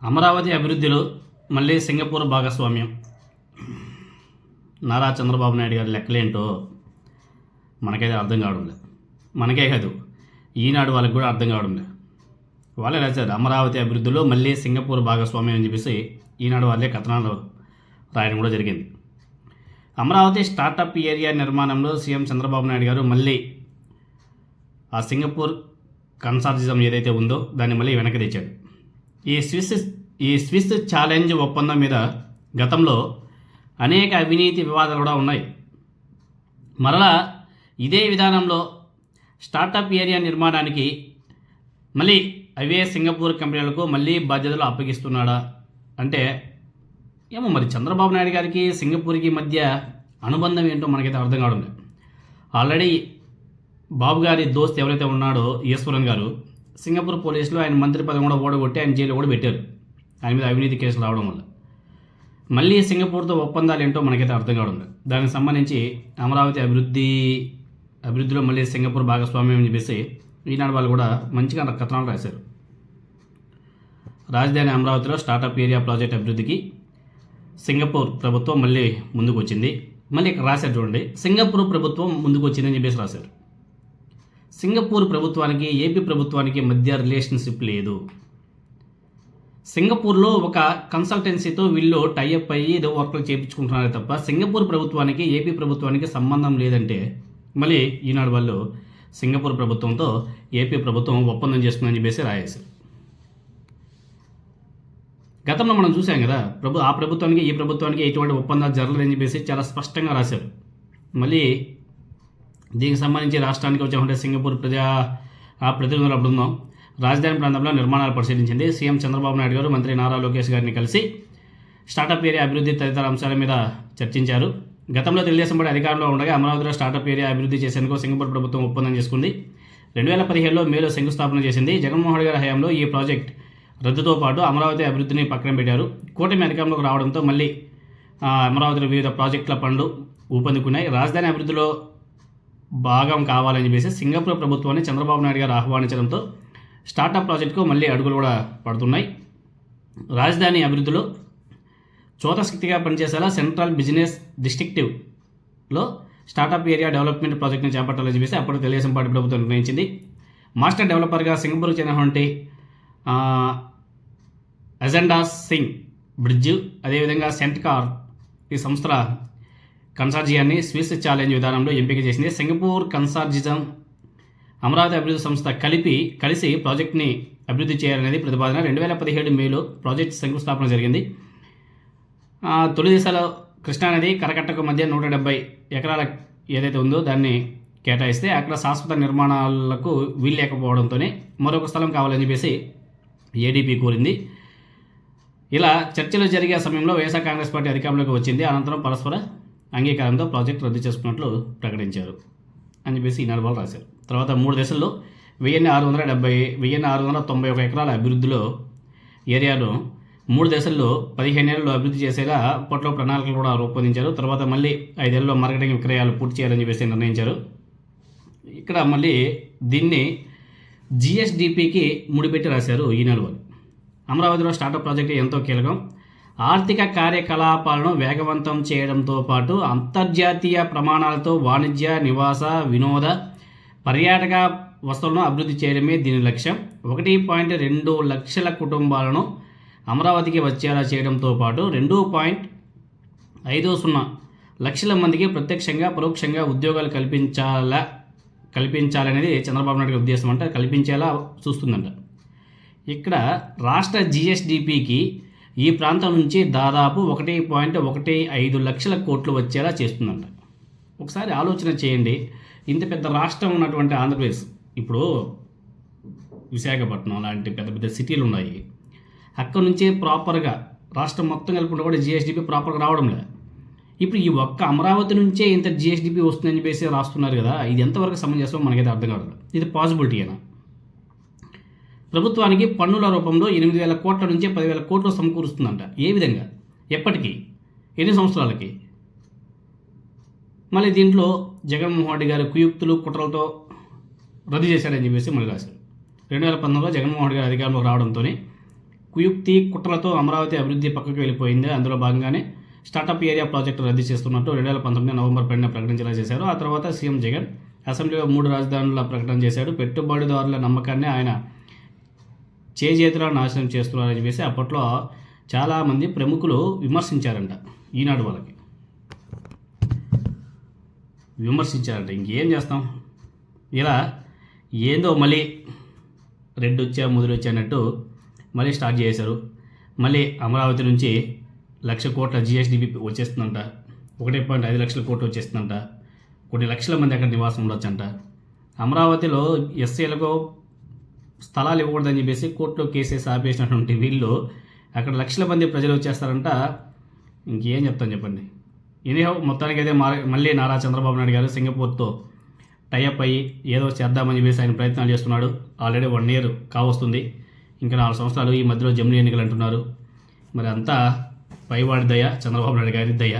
అమరావతి అభివృద్ధిలో మళ్ళీ సింగపూర్ భాగస్వామ్యం. నారా చంద్రబాబు నాయుడు గారి లెక్కలేంటో మనకైతే అర్థం కావడం లేదు. మనకే కాదు, ఈనాడు వాళ్ళకి కూడా అర్థం కావడం లేదు. వాళ్ళే రాశారు అమరావతి అభివృద్ధిలో మళ్ళీ సింగపూర్ భాగస్వామ్యం అని చెప్పేసి ఈనాడు వాళ్ళే కథనాలు రాయడం కూడా జరిగింది. అమరావతి స్టార్టప్ ఏరియా నిర్మాణంలో సీఎం చంద్రబాబు నాయుడు గారు మళ్ళీ ఆ సింగపూర్ కన్సార్జిజం ఏదైతే ఉందో దాన్ని మళ్ళీ వెనక్కి తెచ్చాడు. ఈ స్విస్ ఛాలెంజ్ ఒప్పందం మీద గతంలో అనేక అవినీతి వివాదాలు కూడా ఉన్నాయి. మరలా ఇదే విధానంలో స్టార్టప్ ఏరియా నిర్మాణానికి మళ్ళీ అవే సింగపూర్ కంపెనీలకు మళ్ళీ బాధ్యతలు అప్పగిస్తున్నాడా అంటే ఏమో మరి. చంద్రబాబు నాయుడు గారికి సింగపూర్కి మధ్య అనుబంధం ఏంటో మనకైతే అర్థం కావడం లేదు. ఆల్రెడీ బాబు గారి దోస్త్ ఎవరైతే ఉన్నాడో ఈశ్వరన్ గారు, సింగపూర్ పోలీసులు ఆయన మంత్రి పదవి కూడా ఓడగొట్టి ఆయన జైలు కూడా పెట్టారు ఆయన మీద అవినీతి కేసులు రావడం వల్ల. మళ్ళీ సింగపూర్తో ఒప్పందాలు ఏంటో మనకైతే అర్థం కావడం లేదు. దానికి సంబంధించి అమరావతి అభివృద్ధిలో మళ్ళీ సింగపూర్ భాగస్వామ్యం అని చెప్పేసి ఈనాడు వాళ్ళు కూడా మంచిగా కథనాలు రాశారు. రాజధాని అమరావతిలో స్టార్టప్ ఏరియా ప్రాజెక్ట్ అభివృద్ధికి సింగపూర్ ప్రభుత్వం మళ్ళీ ముందుకు వచ్చింది. మళ్ళీ ఇక్కడ రాశారు చూడండి, సింగపూర్ ప్రభుత్వం ముందుకు వచ్చిందని చెప్పేసి రాశారు. సింగపూర్ ప్రభుత్వానికి ఏపీ ప్రభుత్వానికి మధ్య రిలేషన్షిప్ లేదు. సింగపూర్లో ఒక కన్సల్టెన్సీతో వీళ్ళు టైఅప్ అయ్యి ఏదో వర్క్లు చేయించుకుంటున్నారే తప్ప సింగపూర్ ప్రభుత్వానికి ఏపీ ప్రభుత్వానికి సంబంధం లేదంటే మళ్ళీ ఈనాడు వాళ్ళు సింగపూర్ ప్రభుత్వంతో ఏపీ ప్రభుత్వం ఒప్పందం చేసుకుందని చెప్పేసి రాయేశారు. గతంలో మనం చూసాం కదా, ఆ ప్రభుత్వానికి ఈ ప్రభుత్వానికి ఎటువంటి ఒప్పందాలు జరగలేదని చెప్పేసి చాలా స్పష్టంగా రాశారు. మళ్ళీ దీనికి సంబంధించి రాష్ట్రానికి వచ్చామంటే సింగపూర్ ప్రతినిధుల బృందం రాజధాని ప్రాంతంలో నిర్మాణాలు పరిశీలించింది. సీఎం చంద్రబాబు నాయుడు గారు మంత్రి నారా లోకేష్ గారిని కలిసి స్టార్టప్ ఏరియా అభివృద్ధి తదితర అంశాల మీద చర్చించారు. గతంలో తెలుగుదేశం పార్టీ అధికారంలో ఉండగా అమరావతిలో స్టార్టప్ ఏరియా అభివృద్ధి చేసేందుకు సింగపూర్ ప్రభుత్వం ఒప్పందం చేసుకుంది. 2015లో మేలో శంకుస్థాపన చేసింది. జగన్మోహన్ రెడ్డి గారి హయాంలో ఈ ప్రాజెక్ట్ రద్దుతో పాటు అమరావతి అభివృద్ధిని పక్కన పెట్టారు. కూటమి అధికారంలోకి రావడంతో మళ్ళీ అమరావతిలో వివిధ ప్రాజెక్టుల పనులు ఊపందుకున్నాయి. రాజధాని అభివృద్ధిలో భాగం కావాలని చెప్పేసి సింగపూర్ ప్రభుత్వాన్ని చంద్రబాబు నాయుడు గారు ఆహ్వానించడంతో స్టార్టప్ ప్రాజెక్టుకు మళ్ళీ అడుగులు కూడా పడుతున్నాయి. రాజధాని అభివృద్ధిలో చోతశక్తిగా పనిచేసేలా సెంట్రల్ బిజినెస్ డిస్ట్రిక్టివ్లో స్టార్టప్ ఏరియా డెవలప్మెంట్ ప్రాజెక్టుని చేపట్టాలని చెప్పేసి అప్పుడు తెలుగుదేశం పార్టీ ప్రభుత్వం నిర్ణయించింది. మాస్టర్ డెవలపర్గా సింగపూర్కు చెందినటువంటి అజెండా సింగ్ బ్రిడ్జ్, అదేవిధంగా సెంట్కార్ ఈ సంస్థల కన్సార్జియాన్ని స్విస్ ఛాలెంజ్ విధానంలో ఎంపిక చేసింది. సింగపూర్ కన్సార్జిజం అమరావతి అభివృద్ధి సంస్థ కలిసి ప్రాజెక్ట్ని అభివృద్ధి చేయాలనేది ప్రతిపాదన. 2017 మేలో ప్రాజెక్ట్ శంకుస్థాపన జరిగింది. తొలి దశలో కృష్ణానది కరకట్టకు మధ్య 170 ఎకరాల ఏదైతే ఉందో దాన్ని కేటాయిస్తే అక్కడ శాశ్వత నిర్మాణాలకు వీలు లేకపోవడంతోనే మరొక స్థలం కావాలని చెప్పేసి ఏడీపీ కోరింది. ఇలా చర్చలు జరిగే సమయంలో వైఎస్ఆర్ కాంగ్రెస్ పార్టీ అధికారంలోకి వచ్చింది. అనంతరం పరస్పర అంగీకారంతో ప్రాజెక్ట్ రద్దు చేసుకున్నట్లు ప్రకటించారు అని చెప్పేసి ఈనాడు వాళ్ళు రాశారు. తర్వాత 3 దశల్లో 1691 ఎకరాల అభివృద్ధిలో ఏరియాలో 3 దశల్లో 15 ఏళ్లలో అభివృద్ధి చేసేలా అప్పట్లో ప్రణాళికలు కూడా రూపొందించారు. తర్వాత మళ్ళీ 5 ఏళ్లలో మార్కెటింగ్ విక్రయాలు పూర్తి చేయాలని చెప్పేసి నిర్ణయించారు. ఇక్కడ మళ్ళీ దీన్ని జిఎస్డిపికి ముడిపెట్టి రాశారు ఈనాడు వాళ్ళు. అమరావతిలో స్టార్టప్ ప్రాజెక్టు ఎంతో కీలకం. ఆర్థిక కార్యకలాపాలను వేగవంతం చేయడంతో పాటు అంతర్జాతీయ ప్రమాణాలతో వాణిజ్య, నివాస, వినోద, పర్యాటక వస్తువులను అభివృద్ధి చేయడమే దీని లక్ష్యం. 1.2 లక్షల కుటుంబాలను అమరావతికి వచ్చేలా చేయడంతో పాటు 2.50 లక్షల మందికి ప్రత్యక్షంగా పరోక్షంగా ఉద్యోగాలు కల్పించాలనేది చంద్రబాబు నాయుడు ఉద్దేశం అంటే కల్పించేలా చూస్తుందంట. ఇక్కడ రాష్ట్ర జిఎస్డిపికి ఈ ప్రాంతం నుంచి దాదాపు 1.15 లక్షల కోట్లు వచ్చేలా చేస్తుందంట. ఒకసారి ఆలోచన చేయండి, ఇంత పెద్ద రాష్ట్రం ఉన్నటువంటి ఆంధ్రప్రదేశ్, ఇప్పుడు విశాఖపట్నం లాంటి పెద్ద పెద్ద సిటీలు ఉన్నాయి. అక్కడ నుంచి ప్రాపర్గా రాష్ట్రం మొత్తం కలుపుకుంటే కూడా జిఎస్డిపి ప్రాపర్గా రావడం లేదు. ఇప్పుడు ఈ ఒక్క అమరావతి నుంచే ఇంత జిఎస్డిపి వస్తుందని చెప్పేసి రాస్తున్నారు కదా, ఇది ఎంతవరకు సమంజసం మనకైతే అర్థం కాదు. ఇది పాసిబిలిటీ అయినా ప్రభుత్వానికి పన్నుల రూపంలో 8,000 కోట్ల నుంచి 10,000 కోట్లు సమకూరుస్తుందంట. ఏ విధంగా, ఎప్పటికీ, ఎన్ని సంవత్సరాలకి? మళ్ళీ దీంట్లో జగన్మోహన్ రెడ్డి గారి కుయుక్తులు కుట్రలతో రద్దు చేశాడని చెప్పేసి మళ్ళీ రాశారు. 2019లో జగన్మోహన్ రెడ్డి గారి అధికారంలోకి రావడంతో కుయుక్తి కుట్రలతో అమరావతి అభివృద్ధి పక్కకు వెళ్ళిపోయింది. అందులో భాగంగానే స్టార్టప్ ఏరియా ప్రాజెక్టు రద్దు చేస్తున్నట్టు 2019 నవంబర్ 10న ప్రకటించేలా చేశారు. ఆ తర్వాత సీఎం జగన్ అసెంబ్లీలో 3 రాజధానుల ప్రకటన చేశాడు. పెట్టుబడిదారుల నమ్మకాన్ని ఆయన చేజేతులా నాశనం చేస్తున్నారని చెప్పేసి అప్పట్లో చాలామంది ప్రముఖులు విమర్శించారంట. ఈనాడు వాళ్ళకి విమర్శించారంట. ఇంకేం చేస్తాం, ఇలా ఏందో మళ్ళీ రెడ్డొచ్చా ముదిరొచ్చా అన్నట్టు మళ్ళీ స్టార్ట్ చేశారు. మళ్ళీ అమరావతి నుంచి 1,00,000 కోట్ల జిఎస్డిపి వచ్చేస్తుందంట. 1.5 లక్షల కోట్లు వచ్చేస్తుందంట. కొన్ని లక్షల మంది అక్కడ నివాసం ఉండొచ్చంట. అమరావతిలో ఎస్సీలకు స్థలాలు ఇవ్వకూడదని చెప్పేసి కోర్టులో కేసేసి ఆపేసినటువంటి వీళ్ళు అక్కడ లక్షల మంది ప్రజలు వచ్చేస్తారంట. ఇంకేం చెప్తాను చెప్పండి. ఎనీహౌ మొత్తానికి అయితే మళ్ళీ నారా చంద్రబాబు నాయుడు గారు సింగపూర్తో టైఅప్ అయ్యి ఏదో చేద్దామని చెప్పేసి ఆయన ప్రయత్నాలు చేస్తున్నాడు. ఆల్రెడీ 1 year కావస్తుంది. ఇంకా 4 సంవత్సరాలు. ఈ మధ్యలో జమిలీ ఎన్నికలు అంటున్నారు. మరి అంతా పైవాడి దయ, చంద్రబాబు నాయుడు గారి దయ.